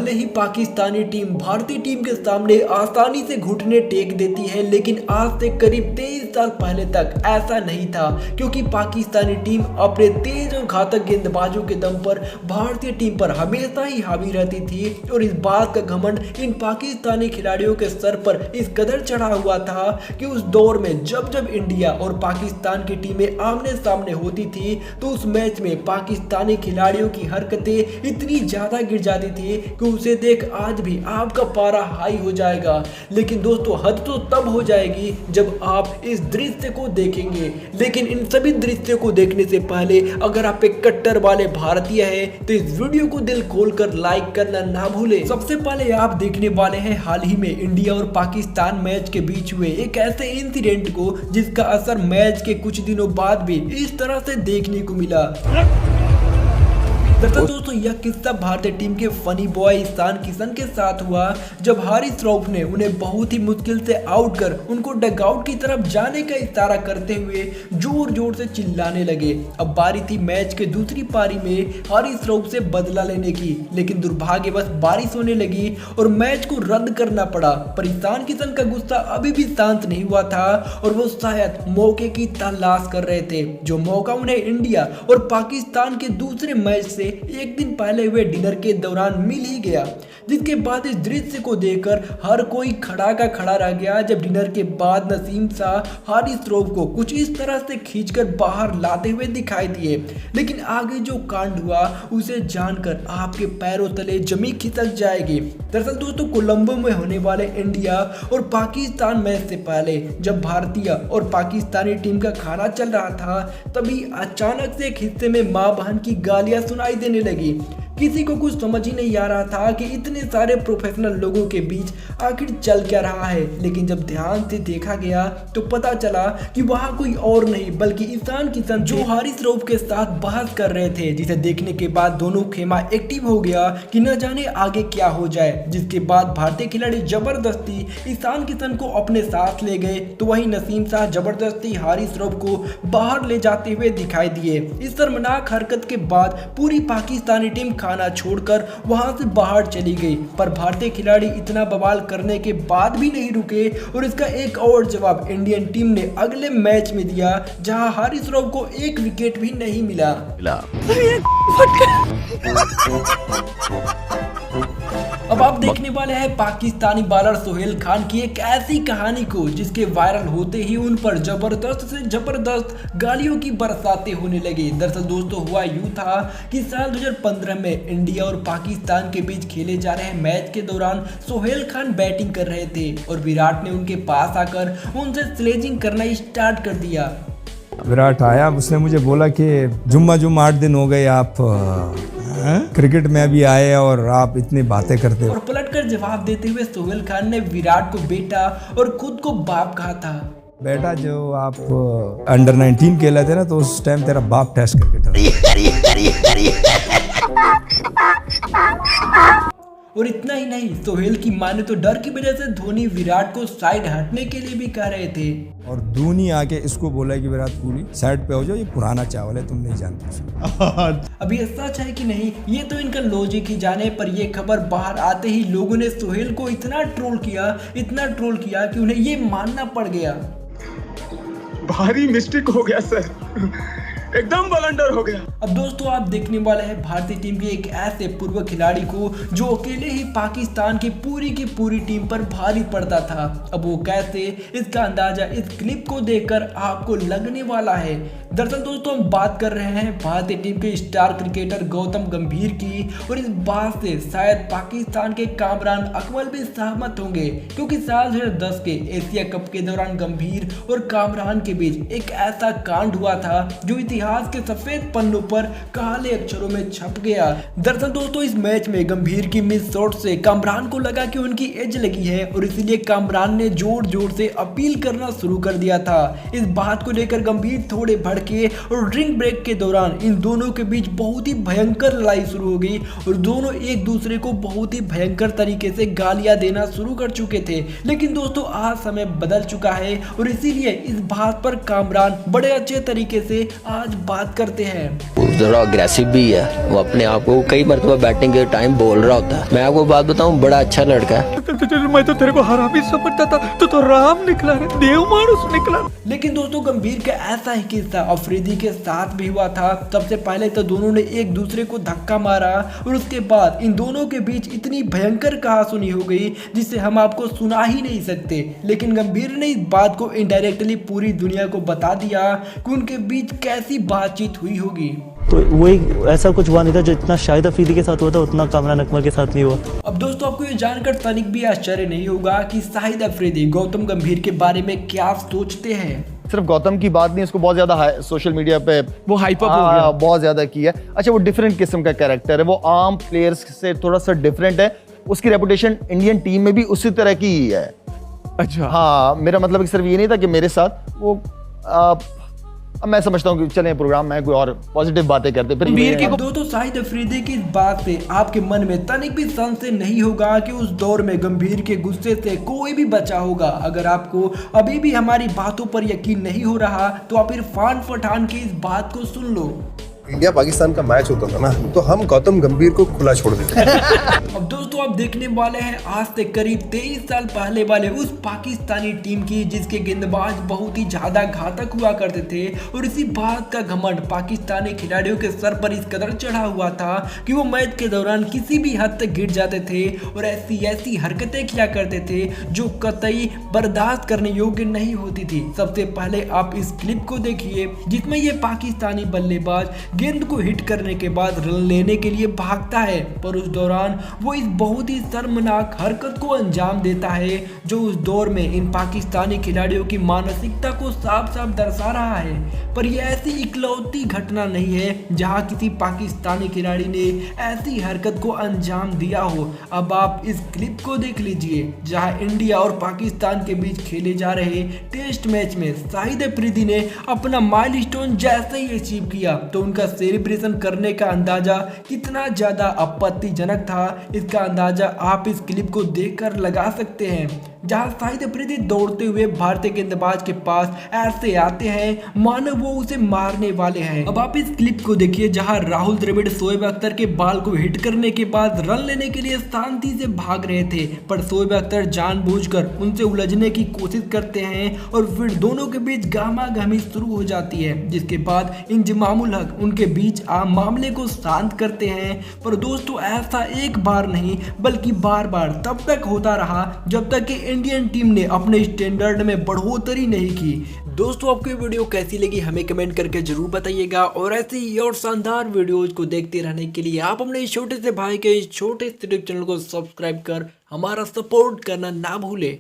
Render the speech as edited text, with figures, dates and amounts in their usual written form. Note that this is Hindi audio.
भले ही पाकिस्तानी टीम भारतीय टीम के सामने आसानी से घुटने टेक देती है, लेकिन आज से करीब 23 साल पहले तक ऐसा नहीं था, क्योंकि पाकिस्तानी टीम अपने तेज और घातक गेंदबाजों के दम पर भारतीय टीम पर हमेशा ही हावी रहती थी। और इस बात का घमंड इन पाकिस्तानी खिलाड़ियों के सर पर इस कदर चढ़ा हुआ था कि उस दौर में जब जब इंडिया और पाकिस्तान की टीमें आमने सामने होती थी तो उस मैच में पाकिस्तानी खिलाड़ियों की हरकतें इतनी ज्यादा गिर जाती थी कि उसे देख आज भी आपका पारा हाई हो जाएगा। लेकिन दोस्तों, हद तो तब हो जाएगी जब आप इस दृश्य को देखेंगे। लेकिन इन सभी दृश्यों को देखने से पहले अगर आप एक कट्टर वाले भारतीय हैं तो इस वीडियो को दिल खोलकर लाइक करना ना भूलें। सबसे पहले आप देखने वाले हैं हाल ही में इंडिया और पाकिस्तान मैच के बीच हुए एक ऐसे इंसिडेंट को जिसका असर मैच के कुछ दिनों बाद भी इस तरह से देखने को मिला। दरअसल दोस्तों, यह किस्सा भारतीय टीम के फनी बॉय ईशान किशन के साथ हुआ जब हारिस रऊफ ने उन्हें बहुत ही मुश्किल से आउट कर उनको डगआउट की तरफ जाने का इशारा करते हुए जोर जोर से चिल्लाने लगे। अब बारी थी मैच के दूसरी पारी में हारिस रऊफ से बदला लेने की, लेकिन दुर्भाग्यवश बारिश होने लगी और मैच को रद्द करना पड़ा। पर ईशान किशन का गुस्सा अभी भी शांत नहीं हुआ था और वो शायद मौके की तलाश कर रहे थे, जो मौका उन्हें इंडिया और पाकिस्तान के दूसरे मैच से एक दिन पहले हुए डिनर के दौरान मिल ही गया। जिसके बाद इस दृश्य को देखकर हर कोई खड़ा का खड़ा रह गया जब डिनर के बाद नसीम शाह हारिस रऊफ को कुछ इस तरह से खींचकर बाहर लाते हुए दिखाई दिए। लेकिन आगे जो कांड हुआ उसे जानकर आपके पैरों तले जमीन खिसक जाएगी। दरअसल दोस्तों, कोलंबो में होने वाले इंडिया और पाकिस्तान मैच से पहले जब भारतीय और पाकिस्तानी टीम का खाना चल रहा था, तभी अचानक से एक हिस्से में माँ बहन की गालियां सुनाई देने लगी। किसी को कुछ समझ ही नहीं आ रहा था कि इतने सारे प्रोफेशनल लोगों के बीच आखिर चल क्या रहा है। लेकिन जब ध्यान से देखा गया तो पता चला कि वहां कोई और नहीं बल्कि ईशान किशन जो हारिस रऊफ के साथ बहस कर रहे थे, जिसे देखने के बाद दोनों खेमा एक्टिव हो गया कि न जाने आगे क्या हो जाए। जिसके बाद भारतीय खिलाड़ी जबरदस्ती ईशान किशन को अपने साथ ले गए, तो वहीं नसीम शाह जबरदस्ती हारिस रऊफ को बाहर ले जाते हुए दिखाई दिए। इस शर्मनाक हरकत के बाद पूरी पाकिस्तानी टीम खाना छोड़कर वहां से बाहर चली गई। पर भारतीय खिलाड़ी इतना बवाल करने के बाद भी नहीं रुके और इसका एक और जवाब इंडियन टीम ने अगले मैच में दिया, जहां हारिस रऊफ को एक विकेट भी नहीं मिला। अब आप देखने वाले हैं पाकिस्तानी बॉलर सोहेल खान की एक ऐसी कहानी को जिसके वायरल होते ही उन पर जबरदस्त से जबरदस्त गालियों की बरसातें होने लगी। दरअसल दोस्तों, हुआ यूं था कि साल 2015 में इंडिया और पाकिस्तान के बीच खेले जा रहे मैच के दौरान सोहेल खान बैटिंग कर रहे थे और विराट ने उनके पास आकर उनसे स्लेजिंग करना स्टार्ट कर दिया। विराट आया, उसने मुझे बोला कि जुम्मा 8 दिन हो गए आप क्रिकेट में अभी आए और आप इतनी बातें करते हो। और पलटकर जवाब देते हुए सोहेल खान ने विराट को बेटा और खुद को बाप कहा था। बेटा, जो आप अंडर 19 खेला थे ना, तो उस टाइम तेरा बाप टेस्ट क्रिकेटर। और इतना ही नहीं, सोहेल की माने तो डर की वजह से धोनी विराट को साइड हटने के लिए भी कह रहे थे। और धोनी आके इसको बोला कि विराट कोहली साइड पे हो जाओ, ये पुराना चावल है, तुम नहीं जानते। अब ये सच है कि नहीं ये तो इनका लॉजिक ही जाने, पर ये खबर बाहर आते ही लोगों ने सोहेल को इतना ट्रोल किया कि उन्हें ये मानना पड़ गया। भारी मिस्टेक हो गया सर, एकदम ब्लंडर हो गया। अब दोस्तों, आप देखने वाले हैं भारतीय टीम के एक ऐसे पूर्व खिलाड़ी को जो अकेले ही पाकिस्तान की पूरी टीम पर भारी पड़ता था। अब वो कैसे, इसका अंदाजा इस क्लिप को देखकर आपको लगने वाला है। दरअसल दोस्तों, हम बात कर रहे हैं भारतीय टीम के स्टार क्रिकेटर गौतम गंभीर की, और इस बात से शायद पाकिस्तान के कामरान अकमल भी सहमत होंगे, क्योंकि साल 2010 के एशिया कप के दौरान गंभीर और कामरान के बीच एक ऐसा कांड हुआ था जो इतिहास के सफेद पन्नों पर काले अक्षरों में छप गया। दरअसल दोस्तों, इस मैच में गंभीर की मिस शॉट से कामरान को लगा कि उनकी एज लगी है और इसीलिए कामरान ने जोर जोर से अपील करना शुरू कर दिया था। इस बात को लेकर गंभीर थोड़े भड़के और ड्रिंक ब्रेक के दौरान इन दोनों के बीच बहुत ही भयंकर लड़ाई शुरू हो गई और दोनों एक दूसरे को बहुत ही भयंकर तरीके से गालियां देना शुरू कर चुके थे। लेकिन दोस्तों, आज समय बदल चुका है और इसीलिए इस बात पर कामरान बड़े अच्छे तरीके से आज बात करते हैं। थोड़ा अग्रेसिव भी है, वो अपने आप को कई मरतबा बैटिंग के टाइम बोल रहा होता है। मैं आपको बात बताऊं, बड़ा अच्छा लड़का है। मैं तो तेरे को हरामी समझता था, तो राम निकला रे, देव मानुस निकला। लेकिन दोस्तों गंभीर का ऐसा ही किस्सा अफरीदी के साथ भी हुआ था। सबसे पहले तो दोनों ने एक दूसरे को धक्का मारा और उसके बाद इन दोनों के बीच इतनी भयंकर कहासुनी हो गई जिसे हम आपको सुना ही नहीं सकते। लेकिन गंभीर ने इस बात को इनडायरेक्टली पूरी दुनिया को बता दिया कि उनके बीच कैसी बातचीत हुई होगी। तो वही ऐसा कुछ हुआ नहीं था जो इतना शाहिद अफरीदी के साथ हुआ था, उतना कामरान अकमल के साथ नहीं हुआ। अब दोस्तों आपको ये जानकर तनिक भी आश्चर्य नहीं होगा कि शाहिद अफरीदी गौतम गंभीर के बारे में क्या सोचते हैं। सिर्फ गौतम की बात नहीं, इसको बहुत ज्यादा सोशल मीडिया पे वो हाइप अप हो गया, बहुत ज्यादा की है। अच्छा, वो डिफरेंट किस्म का कैरेक्टर है, वो आम प्लेयर्स से थोड़ा सा डिफरेंट है। उसकी रेपुटेशन इंडियन टीम में भी उसी तरह की ही है। अच्छा हाँ, मेरा मतलब सिर्फ ये नहीं था कि मेरे साथ वो अब मैं समझता हूँ कि चलें प्रोग्राम में कोई और पॉजिटिव बातें करते फिर दोस्तों शाहिद अफरीदी की इस बात से आपके मन में तनिक भी संशय नहीं होगा कि उस दौर में गंभीर के गुस्से से कोई भी बचा होगा। अगर आपको अभी भी हमारी बातों पर यकीन नहीं हो रहा तो आप इरफान पठान की इस बात को सुन लो। इंडिया पाकिस्तान का मैच होता था ना, तो हम गौतम गंभीर को खुला छोड़ देते अब दोस्तों आप देखने वाले हैं आज से करीब 23 साल पहले वाले उस पाकिस्तानी टीम की जिसके गेंदबाज बहुत ही ज्यादा घातक हुआ करते थे और इसी बात का घमंड पाकिस्तानी खिलाड़ियों के सर पर इस कदर चढ़ा हुआ था कि वो मैच के दौरान किसी भी हद तक गिर जाते थे और ऐसी हरकतें किया करते थे जो कतई बर्दाश्त करने योग्य नहीं होती थी। सबसे पहले आप इस क्लिप को देखिए जिसमें ये पाकिस्तानी बल्लेबाज गेंद को हिट करने के बाद रन लेने के लिए भागता है, पर उस दौरान वो इस बहुत ही शर्मनाक हरकत को अंजाम देता है जो उस दौर में इन पाकिस्तानी खिलाड़ियों की मानसिकता को साफ साफ दर्शा रहा है। पर यह ऐसी इकलौती घटना नहीं है जहां किसी पाकिस्तानी खिलाड़ी ने ऐसी हरकत को अंजाम दिया हो। अब आप इस क्लिप को देख लीजिए जहां इंडिया और पाकिस्तान के बीच खेले जा रहे टेस्ट मैच में शाहिद अफरीदी ने अपना माइलस्टोन जैसे ही अचीव किया तो उनका सेलिब्रेशन करने का अंदाजा कितना ज्यादा आपत्तिजनक था, इसका अंदाजा आप इस क्लिप को देखकर लगा सकते हैं जहां शाहिद अफरीदी दौड़ते हुए भारतीय गेंदबाज के पास ऐसे आते हैं मानो वो उसे मारने वाले हैं। अब आप इस क्लिप को देखिए जहां राहुल द्रविड़ शोएब अख्तर के बॉल को हिट करने के बाद रन लेने के लिए शांति से भाग रहे थे, पर शोएब अख्तर जानबूझकर उनसे उलझने की कोशिश करते हैं और फिर दोनों के बीच गहमागहमी शुरू हो जाती है, जिसके बाद इंजमामुल हक उनके बीच मामले को शांत करते हैं। पर दोस्तों ऐसा एक बार नहीं बल्कि बार बार तब तक होता रहा जब तक कि इंडियन टीम ने अपने स्टैंडर्ड में बढ़ोतरी नहीं की। दोस्तों आपको ये वीडियो कैसी लगी हमें कमेंट करके जरूर बताइएगा और ऐसे ही और शानदार वीडियोज को देखते रहने के लिए आप अपने छोटे से भाई के छोटे से चैनल को सब्सक्राइब कर हमारा सपोर्ट करना ना भूले।